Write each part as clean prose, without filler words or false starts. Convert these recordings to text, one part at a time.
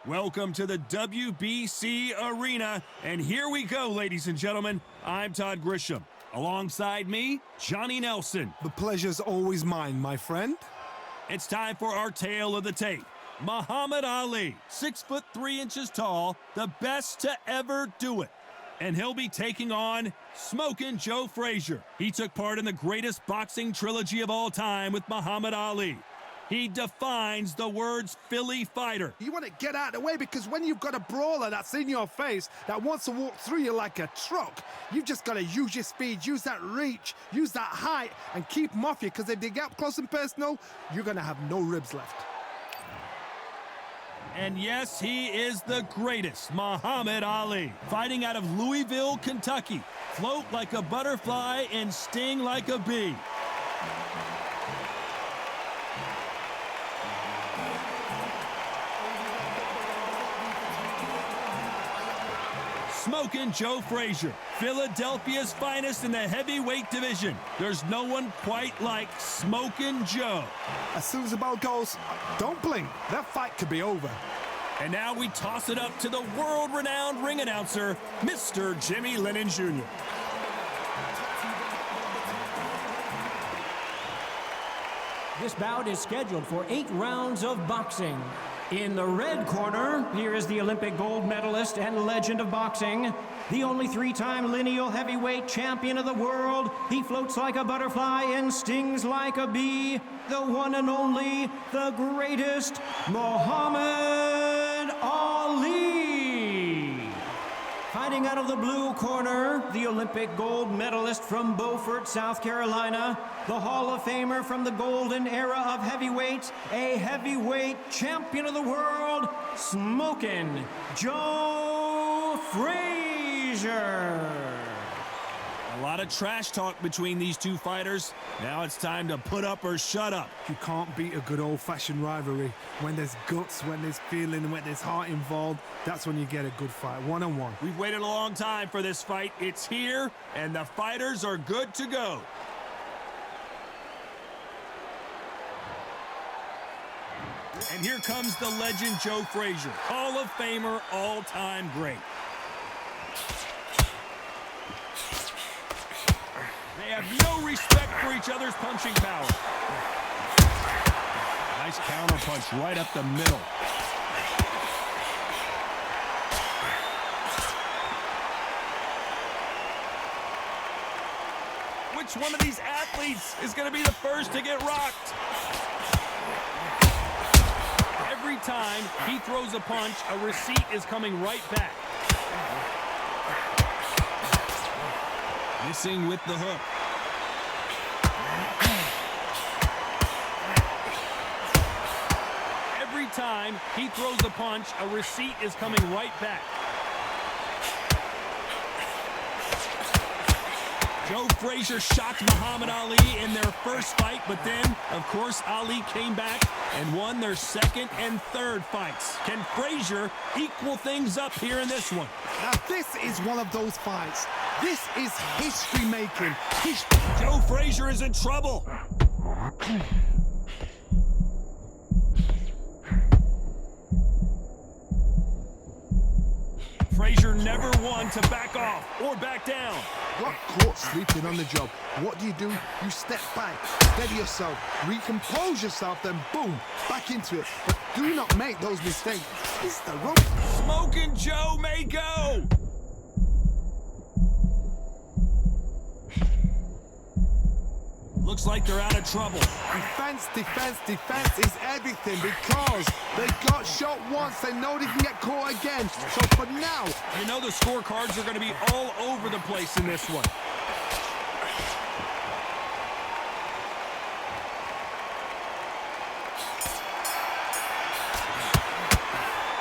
Welcome to the WBC Arena, and here we go, ladies and gentlemen. I'm Todd Grisham. Alongside me, Johnny Nelson. The pleasure's always mine, my friend. It's time for our tale of the tape. Muhammad Ali, 6'3" tall, the best to ever do it. And he'll be taking on Smokin' Joe Frazier. He took part in the greatest boxing trilogy of all time with Muhammad Ali. He defines the words Philly fighter. You want to get out of the way because when you've got a brawler that's in your face that wants to walk through you like a truck, you've just got to use your speed, use that reach, use that height, and keep them off you, because if they get up close and personal, you're going to have no ribs left. And yes, he is the greatest, Muhammad Ali. Fighting out of Louisville, Kentucky. Float like a butterfly and sting like a bee. Smokin' Joe Frazier, Philadelphia's finest in the heavyweight division. There's no one quite like Smokin' Joe. As soon as the bell goes, don't blink. That fight could be over. And now we toss it up to the world-renowned ring announcer, Mr. Jimmy Lennon Jr. This bout is scheduled for 8 rounds of boxing. In the red corner, here is the Olympic gold medalist and legend of boxing, the only 3-time lineal heavyweight champion of the world. He floats like a butterfly and stings like a bee. The one and only, the greatest, Muhammad Ali. Fighting out of the blue corner, the Olympic gold medalist from Beaufort, South Carolina, the Hall of Famer from the golden era of heavyweights, a heavyweight champion of the world, Smokin' Joe Frazier. A lot of trash talk between these two fighters. Now it's time to put up or shut up. You can't beat a good old-fashioned rivalry. When there's guts, when there's feeling, when there's heart involved, that's when you get a good fight, one-on-one. We've waited a long time for this fight. It's here, and the fighters are good to go. And here comes the legend Joe Frazier, Hall of Famer, all-time great. They have no respect for each other's punching power. Nice counter punch right up the middle. Which one of these athletes is going to be the first to get rocked? Every time he throws a punch, a receipt is coming right back. Missing with the hook. Every time he throws a punch, a receipt is coming right back. Joe Frazier shocked Muhammad Ali in their first fight, but then, of course, Ali came back and won their second and third fights. Can Frazier equal things up here in this one? Now, this is one of those fights. This is history-making. Joe Frazier is in trouble. Frazier never won to back off or back down. Got caught sleeping on the job. What do? You step back, steady yourself, recompose yourself, then boom, back into it. But do not make those mistakes. It's the rope. Smokin' Joe may go. Looks like they're out of trouble. Defense, defense, defense is everything, because they got shot once. They know they can get caught again. So for now, you know the scorecards are going to be all over the place in this one.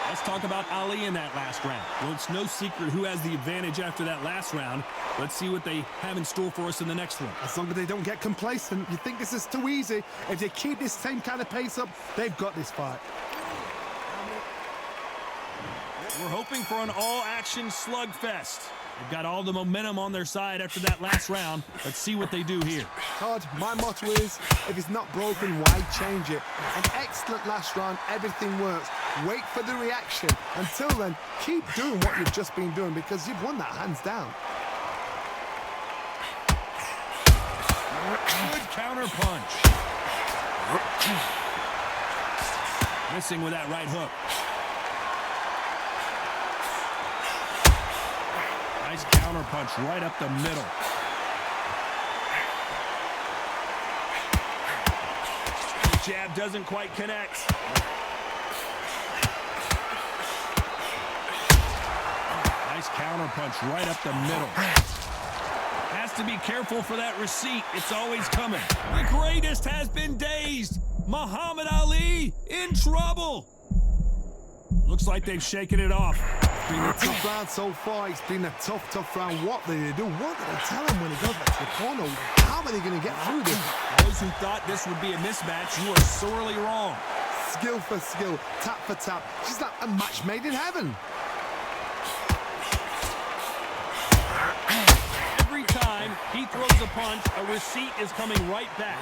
Let's talk about Ali in that last round. Well, it's no secret who has the advantage after that last round. Let's see what they have in store for us in the next one. As long as they don't get complacent, you think this is too easy. If they keep this same kind of pace up, they've got this fight. We're hoping for an all-action slugfest. They've got all the momentum on their side after that last round. Let's see what they do here. Todd, my motto is, if it's not broken, why change it? An excellent last round, everything works. Wait for the reaction. Until then, keep doing what you've just been doing because you've won that hands down. Good counter punch. Missing with that right hook. Nice counter punch right up the middle. The jab doesn't quite connect. Nice counter punch right up the middle. Has to be careful for that receipt. It's always coming. The greatest has been dazed. Muhammad Ali in trouble. Looks like they've shaken it off. It's been a tough round so far. It's been a tough round. What do they do? What do they tell him when he goes back to the corner? How are they going to get through this? Those who thought this would be a mismatch, you are sorely wrong. Skill for skill, tap for tap. Just like a match made in heaven. Every time he throws a punch, a receipt is coming right back.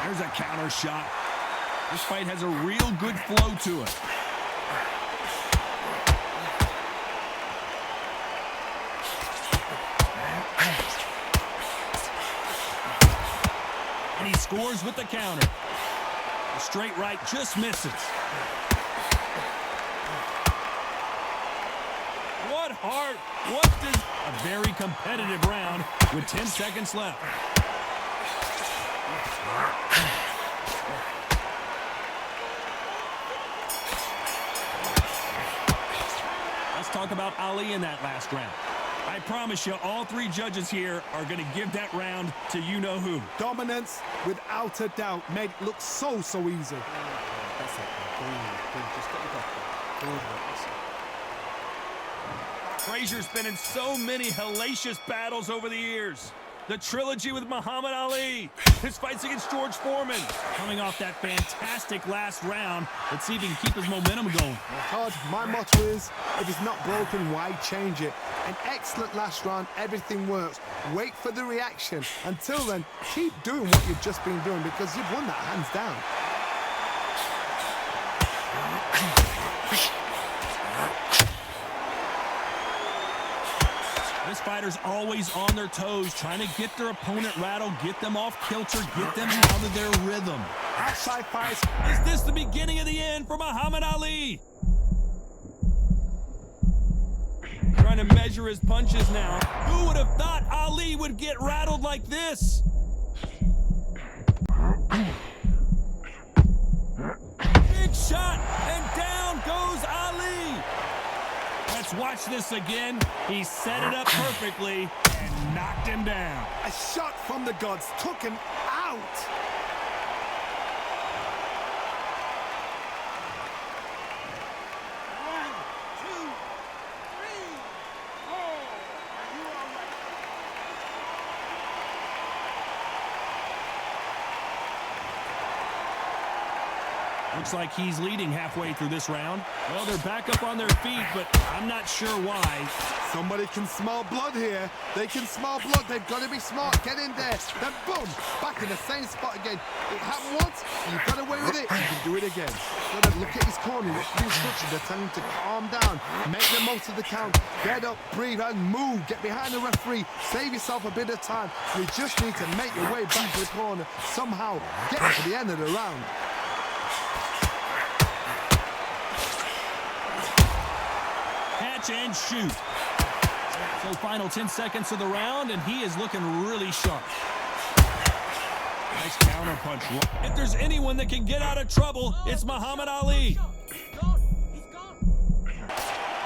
There's a counter shot. This fight has a real good flow to it. And he scores with the counter. The straight right just misses. What heart? What does... A very competitive round with 10 seconds left. Let's talk about Ali in that last round. I promise you, all three judges here are going to give that round to you-know-who. Dominance, without a doubt, made it look so easy. Frazier's been in so many hellacious battles over the years. The trilogy with Muhammad Ali. His fights against George Foreman. Coming off that fantastic last round. Let's see if he can keep his momentum going. Todd, my motto is, if it's not broken, why change it? An excellent last round, everything works. Wait for the reaction. Until then, keep doing what you've just been doing because you've won that hands down. This fighter's always on their toes, trying to get their opponent rattled, get them off kilter, get them out of their rhythm. Outside fights. Is this the beginning of the end for Muhammad Ali? Trying to measure his punches now. Who would have thought Ali would get rattled like this? Big shot, and down goes Ali. Let's watch this again. He set it up perfectly and knocked him down. A shot from the gods took him out. Looks like he's leading halfway through this round. Well, they're back up on their feet, but I'm not sure why. Somebody can smell blood here. They can smell blood. They've got to be smart. Get in there. Then boom, back in the same spot again. It happened once. You got away with it. You can do it again. Got to look at his corner. Look at the instructions. They're telling him to calm down. Make the most of the count. Get up, breathe, and move. Get behind the referee. Save yourself a bit of time. You just need to make your way back to the corner. Somehow get to the end of the round. Catch and shoot. So final 10 seconds of the round, and he is looking really sharp. Nice counter punch. If there's anyone that can get out of trouble, it's Muhammad Ali.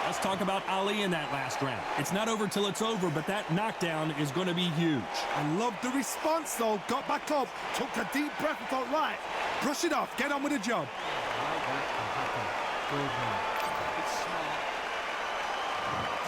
Let's talk about Ali in that last round. It's not over till it's over, but that knockdown is going to be huge. I love the response, though. Got back up, took a deep breath and thought, right, brush it off, get on with the job.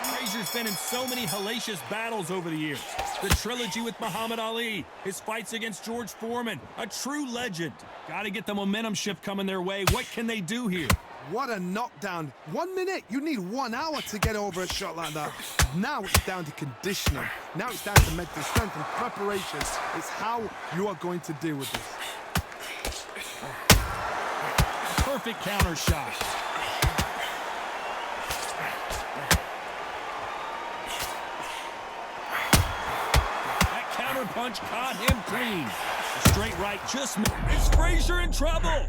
Frazier's been in so many hellacious battles over the years. The trilogy with Muhammad Ali, his fights against George Foreman, a true legend. Got to get the momentum shift coming their way. What can they do here? What a knockdown. 1 minute, you need 1 hour to get over a shot like that. Now it's down to conditioning. Now it's down to mental strength and preparation. It's how you are going to deal with this. Perfect counter shot. That counter punch caught him clean. A straight right just missed. Is Frazier in trouble?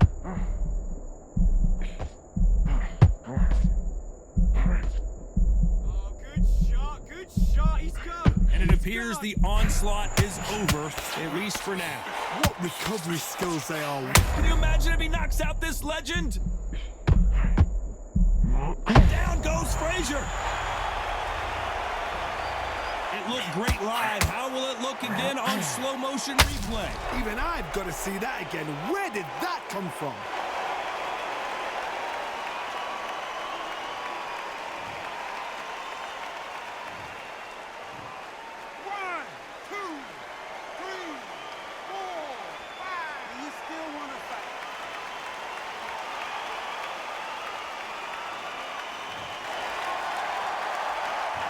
And it appears the onslaught is over, at least for now. What recovery skills they are. Can you imagine if he knocks out this legend? Down goes Frazier. It looked great live. How will it look again on slow motion replay? Even I've got to see that again. Where did that come from?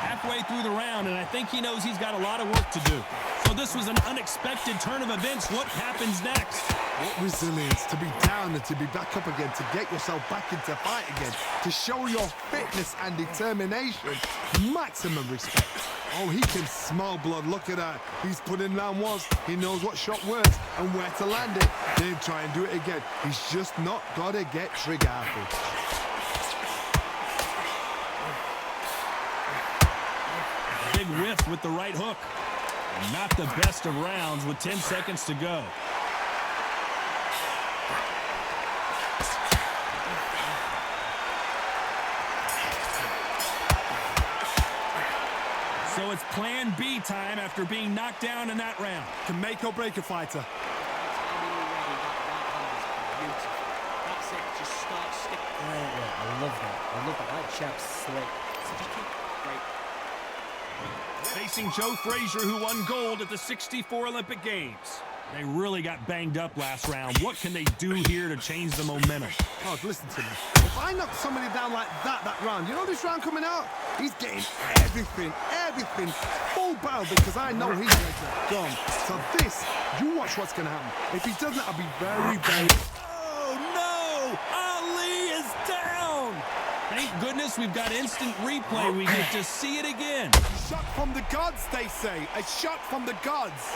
Halfway through the round, and I think he knows he's got a lot of work to do. So this was an unexpected turn of events. What happens next? What resilience to be down and to be back up again, to get yourself back into fight again, to show your fitness and determination. Maximum respect. Oh, he can smell blood. Look at that. He's put in round once. He knows what shot works and where to land it. Then try and do it again. He's just not got to get trigger happy. Big whiff with the right hook. Not the best of rounds with 10 seconds to go. So it's plan B time after being knocked down in that round. Can make or break a fighter. That's it. Just start sticking. I love that. I love that. That chap's slick. So just keep great. Facing Joe Frazier, who won gold at the '64 Olympic Games. They really got banged up last round. What can they do here to change the momentum? Oh, listen to me. If I knock somebody down like that round, you know this round coming out? He's getting everything, full barrel, because I know he's ready to go. So this, you watch what's going to happen. If he doesn't, I'll be very, very... Oh, no! Ali is down! Thank goodness we've got instant replay. We get to see it again. Shot from the gods, they say. A shot from the gods.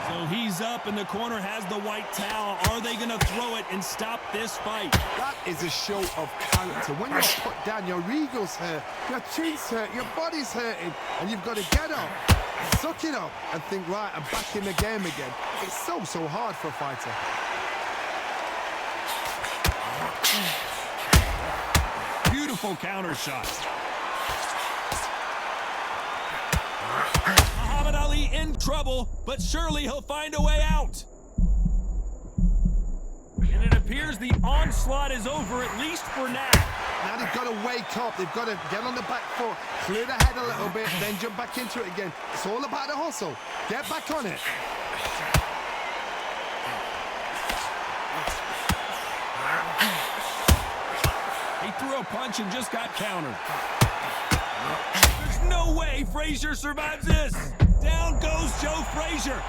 So he's up, and the corner has the white towel. Are they going to throw it and stop this fight? That is a show of character. When you're put down, your ego's hurt, your chin's hurt, your body's hurting, and you've got to get up, suck it up, and think, right, I'm back in the game again. It's so hard for a fighter. Beautiful counter shot. Ali in trouble, but surely he'll find a way out. And it appears the onslaught is over, at least for now. Now they've got to wake up. They've got to get on the back foot, clear the head a little bit, then jump back into it again. It's all about the hustle. Get back on it. He threw a punch and just got countered. There's no way Frazier survives this. Down goes Joe Frazier.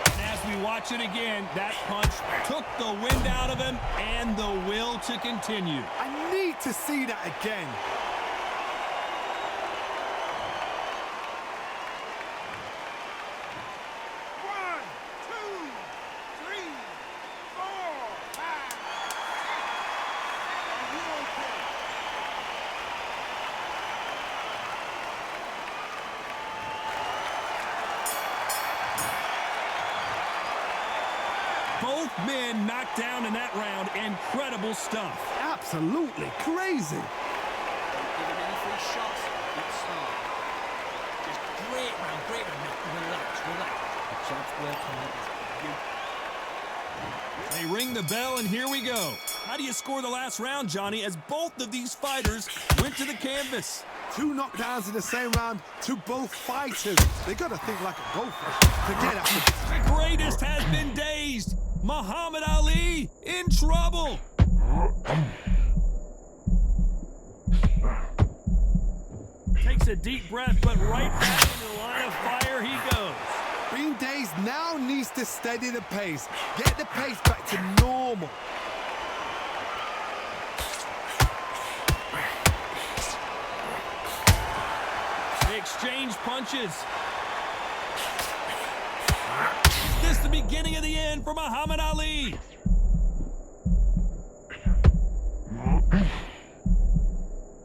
And as we watch it again, that punch took the wind out of him and the will to continue. I need to see that again. Both men knocked down in that round. Incredible stuff. Absolutely crazy. Don't give him any free shots. Good start. Ring the bell, and here we go. How do you score the last round, Johnny, as both of these fighters went to the canvas? 2 knockdowns in the same round to both fighters. They got to think like a golfer. Forget after The greatest has been dazed. Muhammad Ali in trouble. Takes a deep breath, but right back in the line of fire he goes. being dazed now needs to steady the pace. Get the pace back to normal. They exchange punches. Is this the beginning of the end for Muhammad Ali?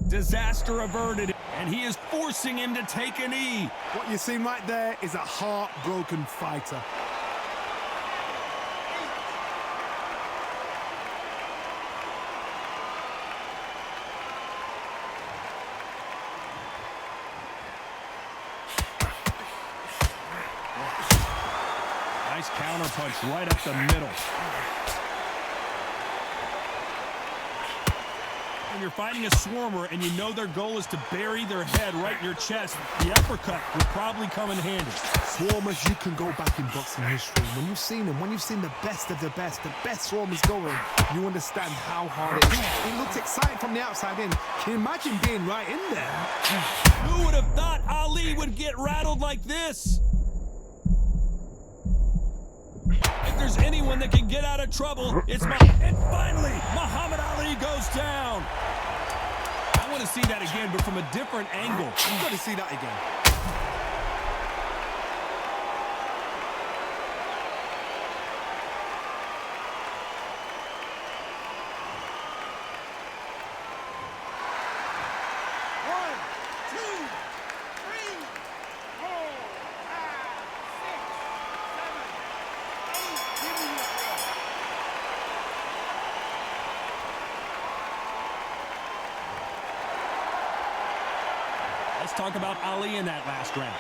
Disaster averted, and he is forcing him to take a knee. What you're seeing right there is a heartbroken fighter. Nice counter punch right up the middle. When you're fighting a swarmer and you know their goal is to bury their head right in your chest, the uppercut will probably come in handy. Swarmers, you can go back in boxing history. When you've seen them, when you've seen the best of the best swarmers going, you understand how hard it is. It looks exciting from the outside in. Can you imagine being right in there? Who would have thought Ali would get rattled like this? If there's anyone that can get out of trouble, it's And finally, Muhammad Ali goes down. I want to see that again, but from a different angle. You've got to see that again. Let's talk about Ali in that last round.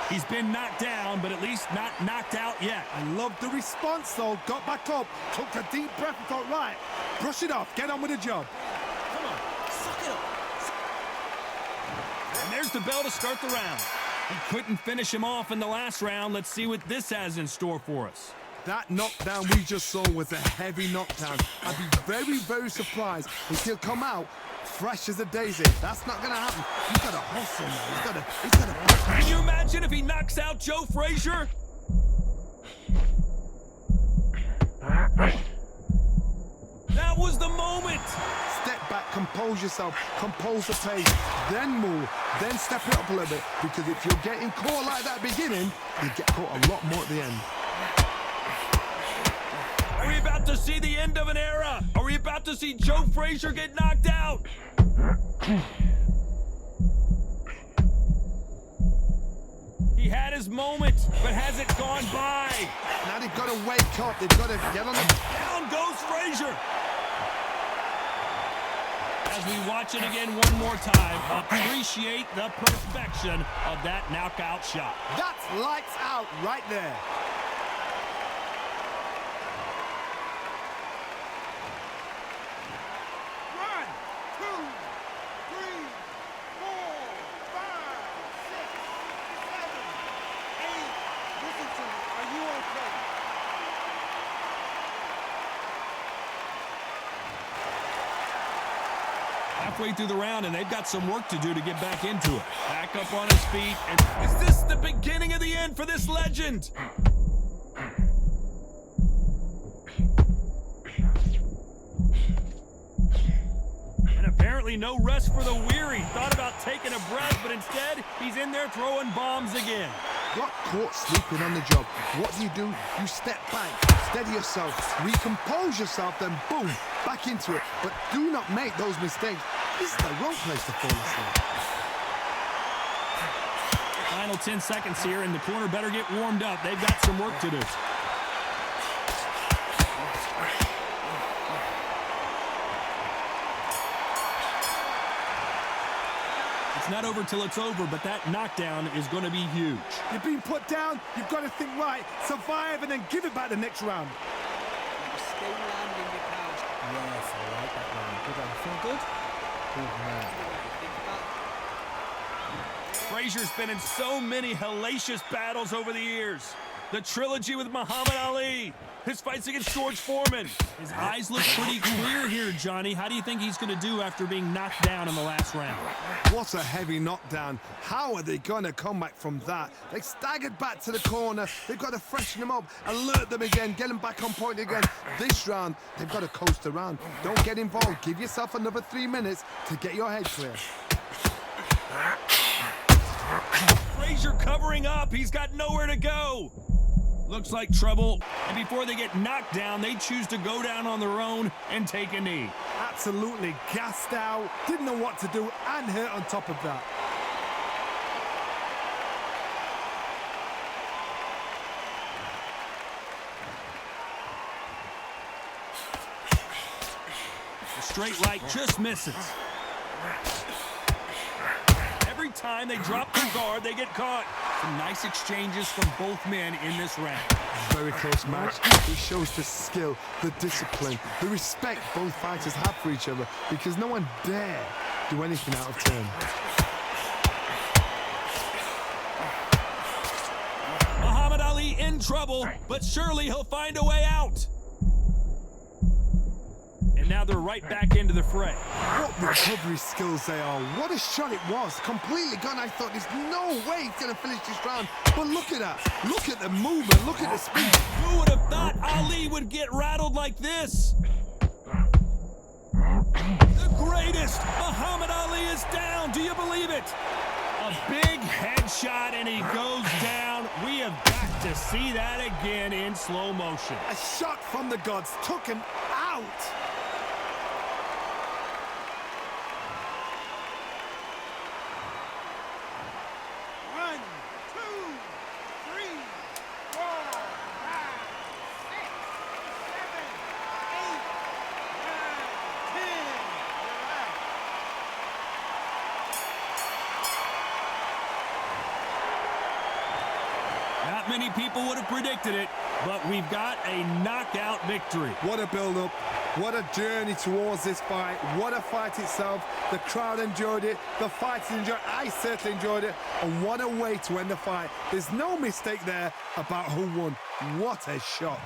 He's been knocked down, but at least not knocked out yet. I love the response, though. Got back up, took a deep breath and thought, right, brush it off, get on with the job. Come on, suck it up. And there's the bell to start the round. He couldn't finish him off in the last round. Let's see what this has in store for us. That knockdown we just saw was a heavy knockdown. I'd be very, very surprised if he'll come out fresh as a daisy. That's not going to happen. He's got to hustle now. He's got to. Can you imagine if he knocks out Joe Frazier? That was the moment. Step back, compose yourself, compose the pace, then move, then step it up a little bit. Because if you're getting caught like that beginning, you get caught a lot more at the end. Are we about to see the end of an era? Are we about to see Joe Frazier get knocked out? He had his moment, but has it gone by? Now they've got to wake up. They've got to get on the... Down goes Frazier. As we watch it again one more time, appreciate the perfection of that knockout shot. That's lights out right there. Halfway through the round, and they've got some work to do to get back into it. Back up on his feet, and is this the beginning of the end for this legend? And apparently no rest for the weary. Thought about taking a breath, but instead, he's in there throwing bombs again. Got caught sleeping on the job. What do? You step back, steady yourself, recompose yourself, then boom, back into it. But do not make those mistakes. This is the wrong place to fall asleep. Final 10 seconds here, and the corner better get warmed up. They've got some work to do. It's not over till it's over, but that knockdown is going to be huge. You're being put down, you've got to think right, survive, and then give it back the next round. Still landing your couch. Yes, I like that one. Good one. Feel good? Good man. Think about Frazier's been in so many hellacious battles over the years. The trilogy with Muhammad Ali, his fights against George Foreman. His eyes look pretty clear here, Johnny. How do you think he's going to do after being knocked down in the last round? What a heavy knockdown. How are they going to come back from that? They staggered back to the corner. They've got to freshen them up, alert them again, get them back on point again. This round, they've got to coast around. Don't get involved. Give yourself another 3 minutes to get your head clear. Frazier covering up. He's got nowhere to go. Looks like trouble. And before they get knocked down, they choose to go down on their own and take a knee. Absolutely gassed out. Didn't know what to do and hurt on top of that. The straight right just misses. Every time they drop their guard, they get caught. Some nice exchanges from both men in this round. Very close match. It shows the skill, the discipline, the respect both fighters have for each other because no one dare do anything out of turn. Muhammad Ali in trouble, but surely he'll find a way out. And now they're right back into the fray. What recovery skills they are. What a shot it was. Completely gone. I thought there's no way he's going to finish this round. But look at that. Look at the movement. Look at the speed. Who would have thought Ali would get rattled like this? The greatest! Muhammad Ali is down. Do you believe it? A big headshot and he goes down. We have got to see that again in slow motion. A shot from the gods took him out. Not many people would have predicted it, but we've got a knockout victory. What a build-up. What a journey towards this fight. What a fight itself. The crowd enjoyed it. The fighters enjoyed it. I certainly enjoyed it. And what a way to end the fight. There's no mistake there about who won. What a shot.